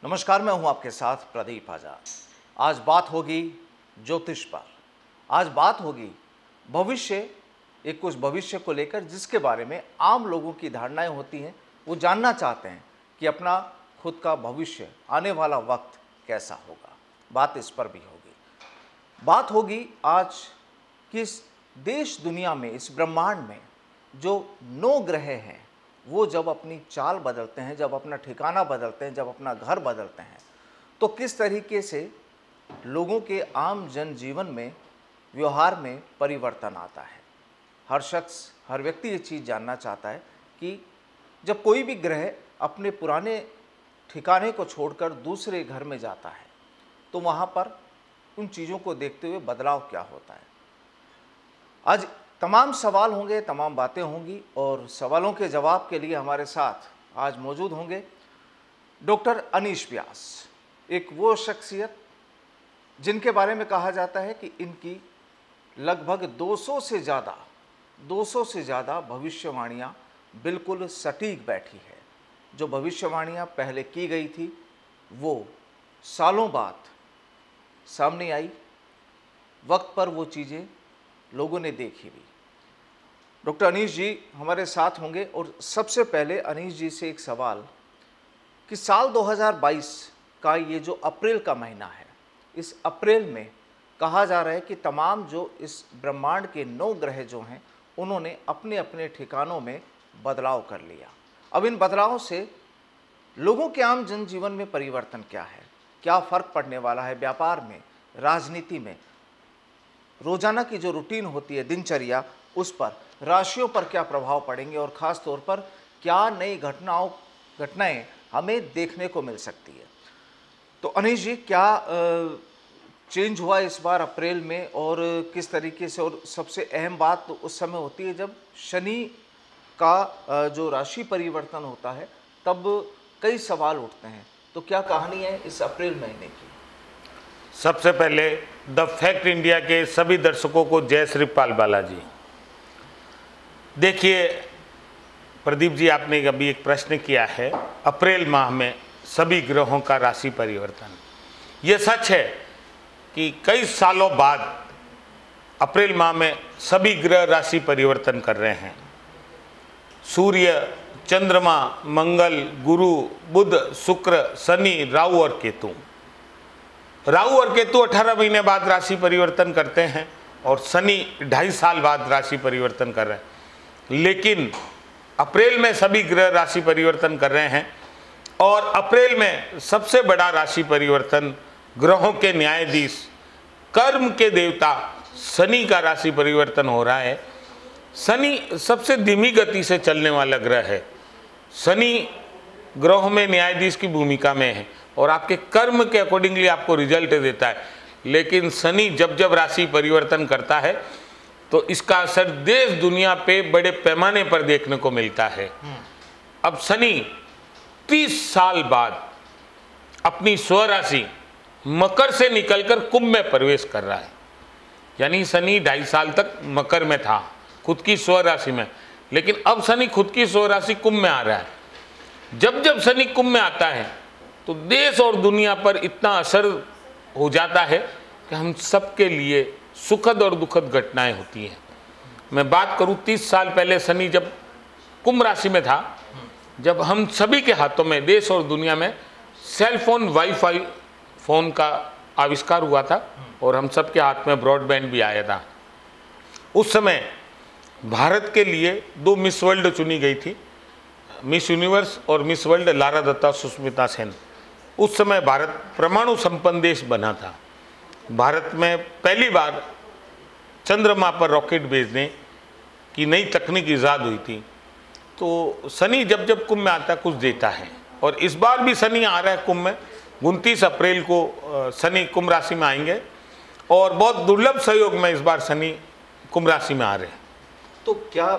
नमस्कार, मैं हूं आपके साथ प्रदीप आजाद। आज बात होगी ज्योतिष पर। आज बात होगी भविष्य, एक कुछ भविष्य को लेकर जिसके बारे में आम लोगों की धारणाएं होती हैं। वो जानना चाहते हैं कि अपना खुद का भविष्य, आने वाला वक्त कैसा होगा। बात इस पर भी होगी। बात होगी आज किस देश दुनिया में, इस ब्रह्मांड में जो 9 ग्रह हैं वो जब अपनी चाल बदलते हैं, जब अपना ठिकाना बदलते हैं, जब अपना घर बदलते हैं, तो किस तरीके से लोगों के आम जनजीवन में, व्यवहार में परिवर्तन आता है। हर शख्स, हर व्यक्ति ये चीज़ जानना चाहता है कि जब कोई भी ग्रह अपने पुराने ठिकाने को छोड़कर दूसरे घर में जाता है तो वहाँ पर उन चीज़ों को देखते हुए बदलाव क्या होता है। आज तमाम सवाल होंगे, तमाम बातें होंगी और सवालों के जवाब के लिए हमारे साथ आज मौजूद होंगे डॉक्टर अनीश व्यास, एक वो शख्सियत जिनके बारे में कहा जाता है कि इनकी लगभग 200 से ज़्यादा भविष्यवाणियाँ बिल्कुल सटीक बैठी है। जो भविष्यवाणियाँ पहले की गई थी वो सालों बाद सामने आई, वक्त पर वो चीज़ें लोगों ने देखी भी। डॉक्टर अनीश जी हमारे साथ होंगे और सबसे पहले अनीश जी से एक सवाल कि साल 2022 का ये जो अप्रैल का महीना है, इस अप्रैल में कहा जा रहा है कि तमाम जो इस ब्रह्मांड के 9 ग्रह जो हैं उन्होंने अपने अपने ठिकानों में बदलाव कर लिया। अब इन बदलावों से लोगों के आम जनजीवन में परिवर्तन क्या है, क्या फ़र्क पड़ने वाला है, व्यापार में, राजनीति में, रोजाना की जो रूटीन होती है, दिनचर्या, उस पर, राशियों पर क्या प्रभाव पड़ेंगे और ख़ास तौर पर क्या नई घटनाएं हमें देखने को मिल सकती है। तो अनीश जी, क्या चेंज हुआ इस बार अप्रैल में और किस तरीके से, और सबसे अहम बात तो उस समय होती है जब शनि का जो राशि परिवर्तन होता है तब कई सवाल उठते हैं। तो क्या कहानी है इस अप्रैल महीने की? सबसे पहले द फैक्ट इंडिया के सभी दर्शकों को जय श्री पाल बालाजी। देखिए प्रदीप जी, आपने अभी एक प्रश्न किया है, अप्रैल माह में सभी ग्रहों का राशि परिवर्तन। ये सच है कि कई सालों बाद अप्रैल माह में सभी ग्रह राशि परिवर्तन कर रहे हैं। सूर्य, चंद्रमा, मंगल, गुरु, बुध, शुक्र, शनि, राहु और केतु। राहु और केतु 18 महीने बाद राशि परिवर्तन करते हैं और शनि 2.5 साल बाद राशि परिवर्तन कर रहे हैं। लेकिन अप्रैल में सभी ग्रह राशि परिवर्तन कर रहे हैं और अप्रैल में सबसे बड़ा राशि परिवर्तन ग्रहों के न्यायाधीश, कर्म के देवता शनि का राशि परिवर्तन हो रहा है। शनि सबसे धीमी गति से चलने वाला ग्रह है। शनि ग्रहों में न्यायाधीश की भूमिका में है और आपके कर्म के अकॉर्डिंगली आपको रिजल्ट देता है। लेकिन शनि जब जब राशि परिवर्तन करता है तो इसका असर देश दुनिया पे बड़े पैमाने पर देखने को मिलता है। अब शनि 30 साल बाद अपनी स्वराशि मकर से निकलकर कुंभ में प्रवेश कर रहा है। यानी शनि 2.5 साल तक मकर में था, खुद की स्वराशि में, लेकिन अब शनि खुद की स्वराशि कुंभ में आ रहा है। जब जब शनि कुंभ में आता है तो देश और दुनिया पर इतना असर हो जाता है कि हम सबके लिए सुखद और दुखद घटनाएं होती हैं। मैं बात करूं 30 साल पहले शनि जब कुंभ राशि में था, जब हम सभी के हाथों में, देश और दुनिया में सेल फोन, वाईफाई फोन का आविष्कार हुआ था और हम सब के हाथ में ब्रॉडबैंड भी आया था। उस समय भारत के लिए 2 मिस वर्ल्ड चुनी गई थी, मिस यूनिवर्स और मिस वर्ल्ड लारा दत्ता, सुष्मिता सेन। उस समय भारत परमाणु संपन्न देश बना था। भारत में पहली बार चंद्रमा पर रॉकेट भेजने की नई तकनीक ईजाद हुई थी। तो शनि जब जब कुंभ में आता है कुछ देता है और इस बार भी शनि आ रहा है कुंभ में। 29 अप्रैल को शनि कुंभ राशि में आएंगे और बहुत दुर्लभ सहयोग में इस बार शनि कुंभ राशि में आ रहे हैं। तो क्या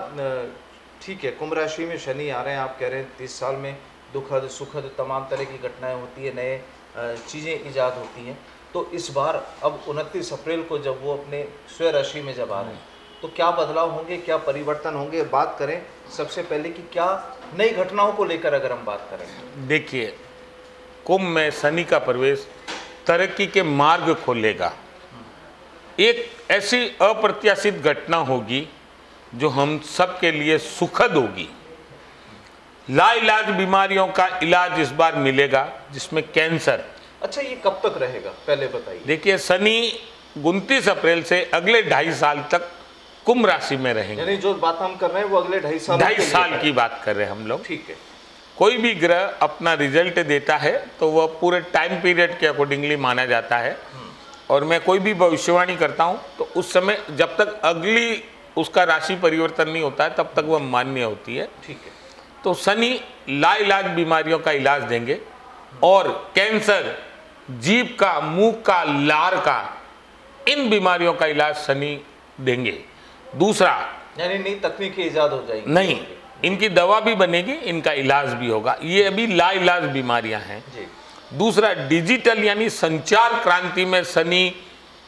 ठीक है, कुंभ राशि में शनि आ रहे हैं, आप कह रहे हैं 30 साल में दुखद सुखद तमाम तरह की घटनाएं होती है, नए चीज़ें ईजाद होती हैं। तो इस बार अब 29 अप्रैल को जब वो अपने स्वयं राशि में जब आ रहे हैं तो क्या बदलाव होंगे, क्या परिवर्तन होंगे? बात करें सबसे पहले कि क्या नई घटनाओं को लेकर अगर हम बात करें। देखिए कुंभ में शनि का प्रवेश तरक्की के मार्ग खोलेगा। एक ऐसी अप्रत्याशित घटना होगी जो हम सब के लिए सुखद होगी। लाइलाज बीमारियों का इलाज इस बार मिलेगा, जिसमें कैंसर। अच्छा, ये कब तक रहेगा पहले बताइए। देखिए, शनि 29 अप्रैल से अगले 2.5 साल तक कुंभ राशि में रहेंगे। यानी जो बात हम कर रहे हैं वो अगले 2.5 साल की बात कर रहे हैं हम लोग। ठीक है। कोई भी ग्रह अपना रिजल्ट देता है तो वह पूरे टाइम पीरियड के अकॉर्डिंगली माना जाता है। और मैं कोई भी भविष्यवाणी करता हूं तो उस समय जब तक अगली उसका राशि परिवर्तन नहीं होता है तब तक वह मान्य होती है। ठीक है। तो शनि लाइलाज बीमारियों का इलाज देंगे, और कैंसर, जीभ का, मुंह का, लार का, इन बीमारियों का इलाज शनि देंगे। दूसरा, यानी नई तकनीकी ईजाद हो जाएगी। नहीं, इनकी दवा भी बनेगी, इनका इलाज भी होगा। ये अभी लाइलाज बीमारियां हैं जी। दूसरा, डिजिटल यानी संचार क्रांति में शनि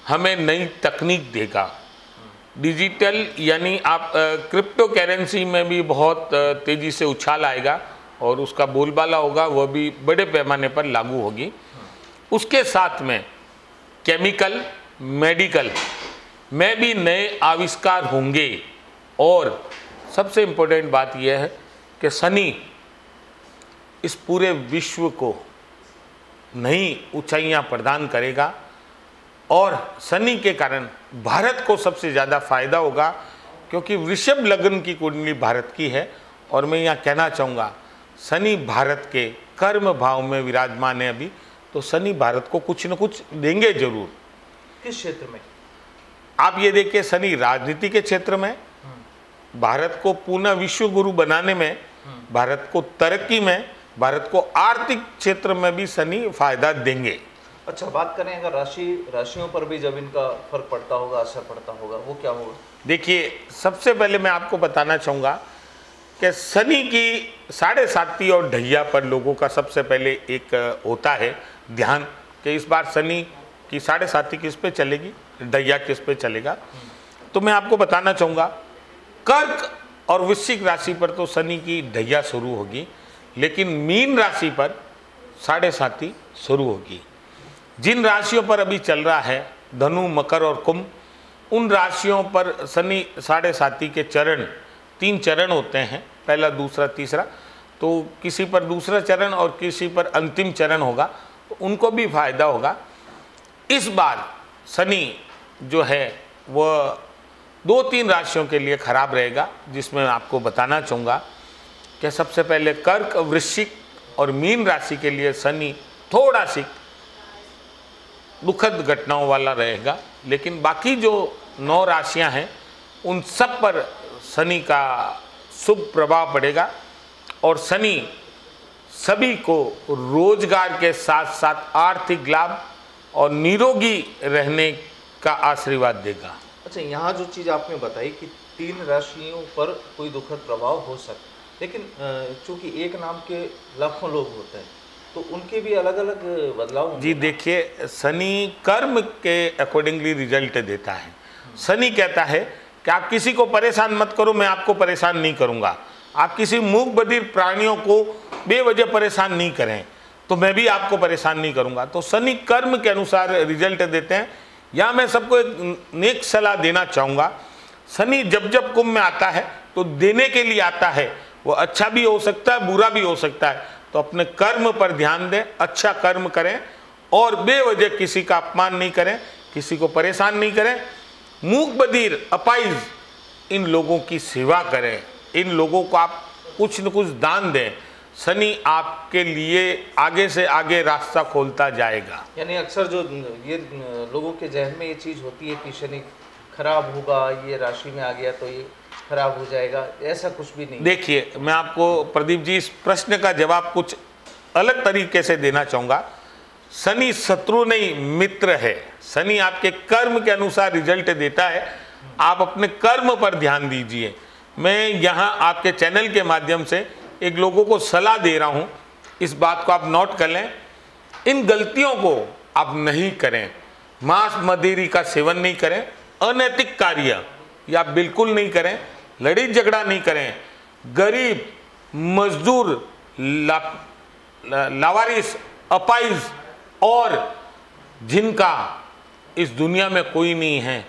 हमें नई तकनीक देगा। डिजिटल यानी आप क्रिप्टो करेंसी में भी बहुत तेजी से उछाल आएगा और उसका बोलबाला होगा, वह भी बड़े पैमाने पर लागू होगी। उसके साथ में केमिकल, मेडिकल में भी नए आविष्कार होंगे। और सबसे इम्पोर्टेंट बात यह है कि शनि इस पूरे विश्व को नई ऊंचाइयां प्रदान करेगा, और शनि के कारण भारत को सबसे ज़्यादा फायदा होगा, क्योंकि वृषभ लग्न की कुंडली भारत की है। और मैं यहाँ कहना चाहूँगा, शनि भारत के कर्म भाव में विराजमान है अभी, तो शनि भारत को कुछ न कुछ देंगे जरूर। किस क्षेत्र में? आप ये देखिए, शनि राजनीति के क्षेत्र में, भारत को पुनः विश्व गुरु बनाने में, भारत को तरक्की में, भारत को आर्थिक क्षेत्र में भी शनि फायदा देंगे। अच्छा, बात करें अगर राशियों पर भी जब इनका फर्क पड़ता होगा, असर पड़ता होगा, वो क्या होगा? देखिए, सबसे पहले मैं आपको बताना चाहूँगा कि शनि की 7.5 और ढैया पर लोगों का सबसे पहले एक होता है ध्यान कि इस बार शनि की 7.5 किस पे चलेगी, ढैया किस पे चलेगा। तो मैं आपको बताना चाहूँगा, कर्क और वृश्चिक राशि पर तो शनि की ढैया शुरू होगी, लेकिन मीन राशि पर 7.5 शुरू होगी। जिन राशियों पर अभी चल रहा है धनु, मकर और कुंभ, उन राशियों पर शनि 7.5 के चरण, 3 चरण होते हैं, पहला, दूसरा, तीसरा। तो किसी पर दूसरा चरण और किसी पर अंतिम चरण होगा, तो उनको भी फायदा होगा। इस बार शनि जो है वह 2-3 राशियों के लिए खराब रहेगा, जिसमें मैं आपको बताना चाहूँगा कि सबसे पहले कर्क, वृश्चिक और मीन राशि के लिए शनि थोड़ा सी दुखद घटनाओं वाला रहेगा। लेकिन बाकी जो 9 राशियां हैं उन सब पर शनि का शुभ प्रभाव पड़ेगा, और शनि सभी को रोजगार के साथ साथ आर्थिक लाभ और निरोगी रहने का आशीर्वाद देगा। अच्छा, यहाँ जो चीज़ आपने बताई कि 3 राशियों पर कोई दुखद प्रभाव हो सकता, लेकिन चूंकि एक नाम के लाखों लोग होते हैं तो उनके भी अलग अलग बदलाव होंगे। जी देखिए, शनि कर्म के अकॉर्डिंगली रिजल्ट देता है। शनि कहता है कि आप किसी को परेशान मत करो, मैं आपको परेशान नहीं करूंगा। आप किसी मूक बधिर प्राणियों को बेवजह परेशान नहीं करें, तो मैं भी आपको परेशान नहीं करूंगा। तो शनि कर्म के अनुसार रिजल्ट देते हैं। यहाँ मैं सबको एक नेक सलाह देना चाहूँगा, शनि जब जब कुंभ में आता है तो देने के लिए आता है। वो अच्छा भी हो सकता है, बुरा भी हो सकता है। तो अपने कर्म पर ध्यान दें, अच्छा कर्म करें और बेवजह किसी का अपमान नहीं करें, किसी को परेशान नहीं करें। मूक बधिर, अपाइज, इन लोगों की सेवा करें, इन लोगों को आप कुछ न कुछ दान दें। शनि आपके लिए आगे से आगे रास्ता खोलता जाएगा। यानी अक्सर जो ये लोगों के जहन में ये चीज़ होती है कि शनि खराब होगा, ये राशि में आ गया तो ये खराब हो जाएगा, ऐसा कुछ भी नहीं। देखिए, मैं आपको प्रदीप जी इस प्रश्न का जवाब कुछ अलग तरीके से देना चाहूँगा। शनि शत्रु नहीं, मित्र है। शनि आपके कर्म के अनुसार रिजल्ट देता है, आप अपने कर्म पर ध्यान दीजिए। मैं यहाँ आपके चैनल के माध्यम से एक लोगों को सलाह दे रहा हूँ, इस बात को आप नोट कर लें। इन गलतियों को आप नहीं करें। मांस मदिरा का सेवन नहीं करें, अनैतिक कार्य या बिल्कुल नहीं करें, लड़ाई झगड़ा नहीं करें, गरीब, मजदूर, लावारिस, अपाइज और जिनका इस दुनिया में कोई नहीं है,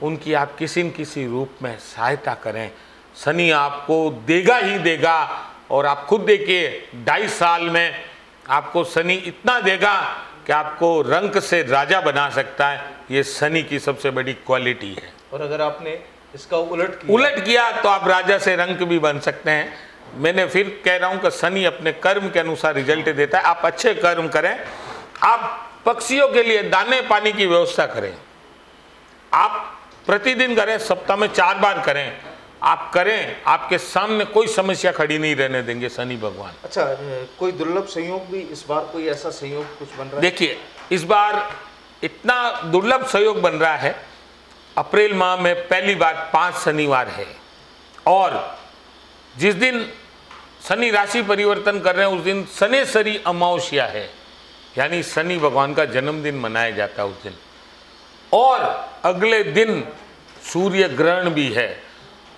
उनकी आप किसी न किसी रूप में सहायता करें। शनि आपको देगा ही देगा, और आप खुद देखिए 2.5 साल में आपको शनि इतना देगा कि आपको रंक से राजा बना सकता है। ये शनि की सबसे बड़ी क्वालिटी है। और अगर आपने इसका उलट किया तो आप राजा से रंक भी बन सकते हैं। मैंने फिर कह रहा हूं कि शनि अपने कर्म के अनुसार रिजल्ट देता है। आप अच्छे कर्म करें, आप पक्षियों के लिए दाने पानी की व्यवस्था करें, आप प्रतिदिन करें, सप्ताह में 4 बार करें, आप करें, आपके सामने कोई समस्या खड़ी नहीं रहने देंगे शनि भगवान। अच्छा, कोई दुर्लभ संयोग भी इस बार, कोई ऐसा संयोग कुछ बन रहा है? देखिए, इस बार इतना दुर्लभ संयोग बन रहा है। अप्रैल माह में पहली बार 5 शनिवार है, और जिस दिन शनि राशि परिवर्तन कर रहे हैं उस दिन शनेश्वरी अमावस्या है, यानी शनि भगवान का जन्मदिन मनाया जाता है उस दिन। और अगले दिन सूर्य ग्रहण भी है।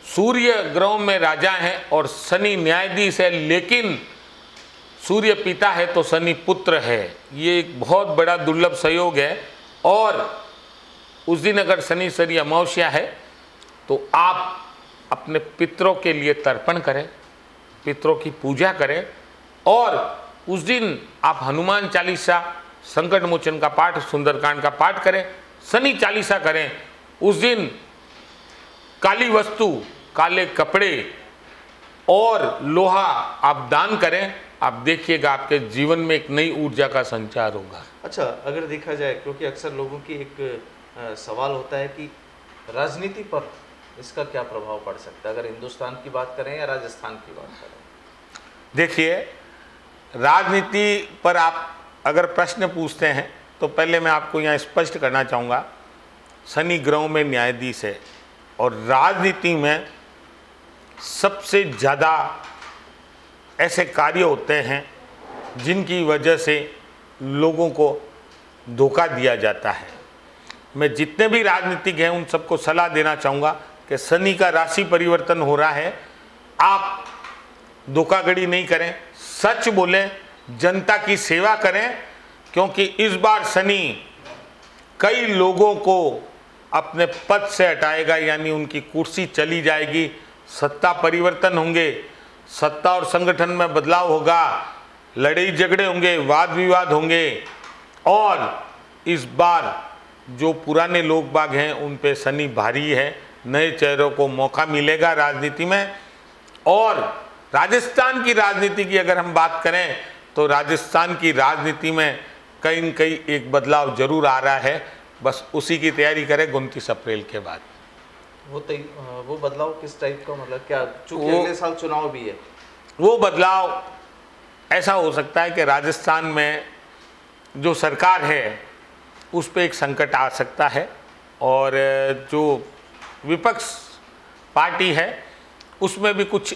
सूर्य ग्रहों में राजा है और शनि न्यायाधीश है, लेकिन सूर्य पिता है तो शनि पुत्र है। ये एक बहुत बड़ा दुर्लभ संयोग है। और उस दिन अगर शनिश्वरी अमावस्या है तो आप अपने पितरों के लिए तर्पण करें, पितरों की पूजा करें, और उस दिन आप हनुमान चालीसा, संकट मोचन का पाठ, सुंदरकांड का पाठ करें, शनि चालीसा करें। उस दिन काली वस्तु, काले कपड़े और लोहा आप दान करें। आप देखिएगा आपके जीवन में एक नई ऊर्जा का संचार होगा। अच्छा, अगर देखा जाए, क्योंकि अक्सर लोगों की एक सवाल होता है कि राजनीति पर इसका क्या प्रभाव पड़ सकता है, अगर हिंदुस्तान की बात करें या राजस्थान की बात करें? देखिए, राजनीति पर आप अगर प्रश्न पूछते हैं तो पहले मैं आपको यहाँ स्पष्ट करना चाहूँगा, शनि ग्रहों में न्यायाधीश है, और राजनीति में सबसे ज़्यादा ऐसे कार्य होते हैं जिनकी वजह से लोगों को धोखा दिया जाता है। मैं जितने भी राजनीतिक हैं उन सबको सलाह देना चाहूँगा कि शनि का राशि परिवर्तन हो रहा है, आप धोखाधड़ी नहीं करें, सच बोलें, जनता की सेवा करें, क्योंकि इस बार शनि कई लोगों को अपने पद से हटाएगा, यानी उनकी कुर्सी चली जाएगी, सत्ता परिवर्तन होंगे, सत्ता और संगठन में बदलाव होगा, लड़ाई झगड़े होंगे, वाद विवाद होंगे, और इस बार जो पुराने लोग बाग हैं उन पे शनि भारी है। नए चेहरों को मौका मिलेगा राजनीति में। और राजस्थान की राजनीति की अगर हम बात करें तो राजस्थान की राजनीति में कहीं न कहीं एक बदलाव जरूर आ रहा है, बस उसी की तैयारी करें 29 अप्रैल के बाद। वो बदलाव किस टाइप का, मतलब क्या, चूंकि अगले साल चुनाव भी है? वो बदलाव ऐसा हो सकता है कि राजस्थान में जो सरकार है उस पर एक संकट आ सकता है, और जो विपक्ष पार्टी है उसमें भी कुछ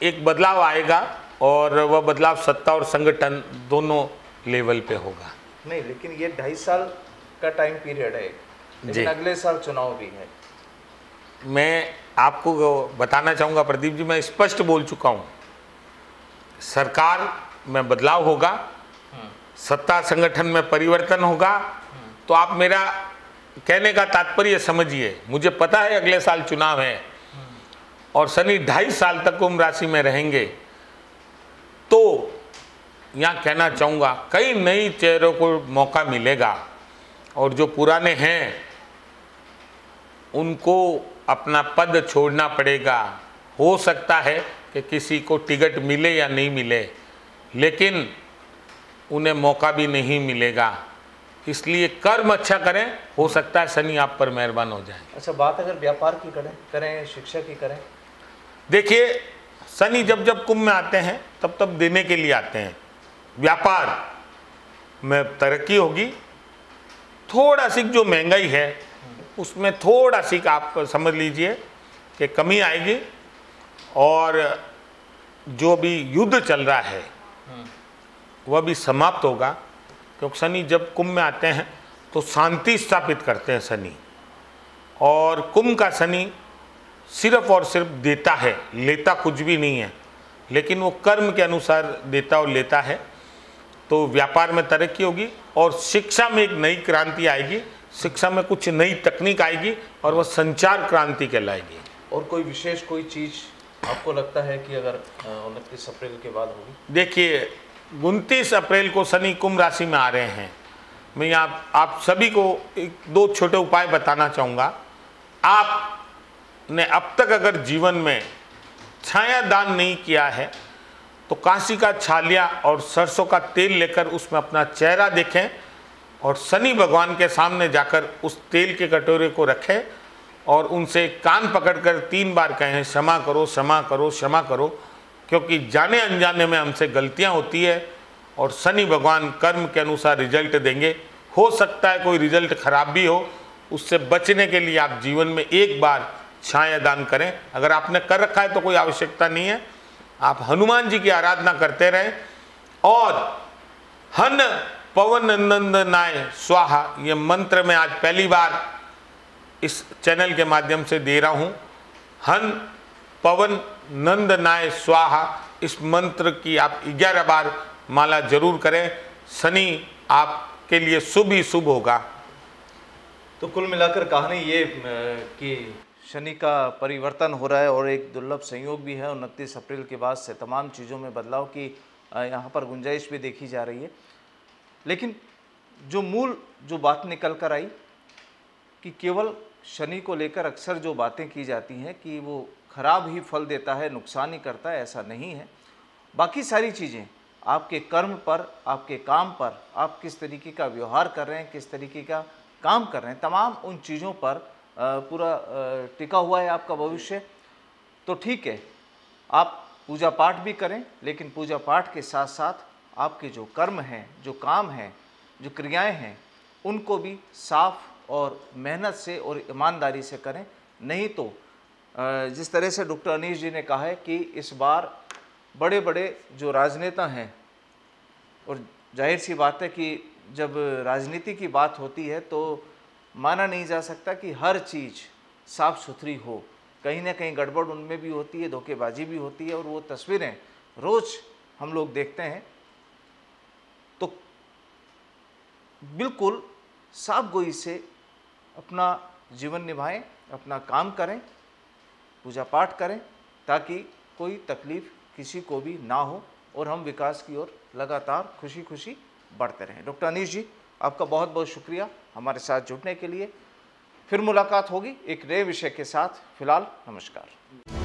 एक बदलाव आएगा, और वह बदलाव सत्ता और संगठन दोनों लेवल पे होगा। नहीं, लेकिन ये 2.5 साल का टाइम पीरियड है, लेकिन अगले साल चुनाव भी है। मैं आपको बताना चाहूँगा प्रदीप जी, मैं स्पष्ट बोल चुका हूँ, सरकार में बदलाव होगा, सत्ता संगठन में परिवर्तन होगा। तो आप मेरा कहने का तात्पर्य समझिए, मुझे पता है अगले साल चुनाव है और शनि 2.5 साल तक कुंभ राशि में रहेंगे, तो यहाँ कहना चाहूँगा कई नई चेहरों को मौका मिलेगा, और जो पुराने हैं उनको अपना पद छोड़ना पड़ेगा। हो सकता है कि किसी को टिकट मिले या नहीं मिले, लेकिन उन्हें मौका भी नहीं मिलेगा। इसलिए कर्म अच्छा करें, हो सकता है शनि आप पर मेहरबान हो जाए। अच्छा, बात अगर व्यापार की करें शिक्षा की करें? देखिए, शनि जब जब कुंभ में आते हैं तब तब देने के लिए आते हैं। व्यापार में तरक्की होगी, थोड़ा सी जो महंगाई है उसमें थोड़ा सी आप समझ लीजिए कि कमी आएगी, और जो भी युद्ध चल रहा है वह भी समाप्त होगा, क्योंकि शनि जब कुंभ में आते हैं तो शांति स्थापित करते हैं शनि। और कुंभ का शनि सिर्फ और सिर्फ देता है, लेता कुछ भी नहीं है, लेकिन वो कर्म के अनुसार देता और लेता है। तो व्यापार में तरक्की होगी और शिक्षा में एक नई क्रांति आएगी, शिक्षा में कुछ नई तकनीक आएगी और वह संचार क्रांति कहलाएगी। और कोई विशेष कोई चीज़ आपको लगता है कि अगर 29 अप्रैल के बाद होगी? देखिए, 29 अप्रैल को शनि कुंभ राशि में आ रहे हैं। मैं यहाँ आप सभी को एक दो छोटे उपाय बताना चाहूँगा। आपने अब तक अगर जीवन में छाया दान नहीं किया है तो काशी का छालिया और सरसों का तेल लेकर उसमें अपना चेहरा देखें और शनि भगवान के सामने जाकर उस तेल के कटोरे को रखें और उनसे कान पकड़कर 3 बार कहें, क्षमा करो, क्षमा करो, क्षमा करो, क्योंकि जाने अनजाने में हमसे गलतियां होती है और शनि भगवान कर्म के अनुसार रिजल्ट देंगे। हो सकता है कोई रिजल्ट खराब भी हो, उससे बचने के लिए आप जीवन में एक बार छाया दान करें। अगर आपने कर रखा है तो कोई आवश्यकता नहीं है, आप हनुमान जी की आराधना करते रहें। और हन पवन नंदनाय स्वाहा ये मंत्र मैं आज पहली बार इस चैनल के माध्यम से दे रहा हूँ। हन पवन नंदनाय स्वाहा, इस मंत्र की आप 11 बार माला जरूर करें। शनि आपके लिए शुभ ही शुभ होगा। तो कुल मिलाकर कहानी ये कि शनि का परिवर्तन हो रहा है और एक दुर्लभ संयोग भी है। 29 अप्रैल के बाद से तमाम चीज़ों में बदलाव की यहाँ पर गुंजाइश भी देखी जा रही है। लेकिन जो मूल जो बात निकल कर आई कि केवल शनि को लेकर अक्सर जो बातें की जाती हैं कि वो खराब ही फल देता है, नुकसान ही करता है, ऐसा नहीं है। बाकी सारी चीज़ें आपके कर्म पर, आपके काम पर, आप किस तरीके का व्यवहार कर रहे हैं, किस तरीके का काम कर रहे हैं, तमाम उन चीज़ों पर पूरा टिका हुआ है आपका भविष्य। तो ठीक है, आप पूजा पाठ भी करें, लेकिन पूजा पाठ के साथ साथ आपके जो कर्म हैं, जो काम हैं, जो क्रियाएं हैं, उनको भी साफ और मेहनत से और ईमानदारी से करें। नहीं तो जिस तरह से डॉक्टर अनीश जी ने कहा है कि इस बार बड़े बड़े जो राजनेता हैं, और जाहिर सी बात है कि जब राजनीति की बात होती है तो माना नहीं जा सकता कि हर चीज़ साफ़ सुथरी हो, कहीं ना कहीं गड़बड़ उनमें भी होती है, धोखेबाजी भी होती है, और वो तस्वीरें रोज़ हम लोग देखते हैं। तो बिल्कुल साफ गोई से अपना जीवन निभाएं, अपना काम करें, पूजा पाठ करें, ताकि कोई तकलीफ़ किसी को भी ना हो और हम विकास की ओर लगातार खुशी खुशी बढ़ते रहें। डॉक्टर अनीश जी, आपका बहुत बहुत शुक्रिया हमारे साथ जुड़ने के लिए। फिर मुलाकात होगी एक नए विषय के साथ। फिलहाल नमस्कार।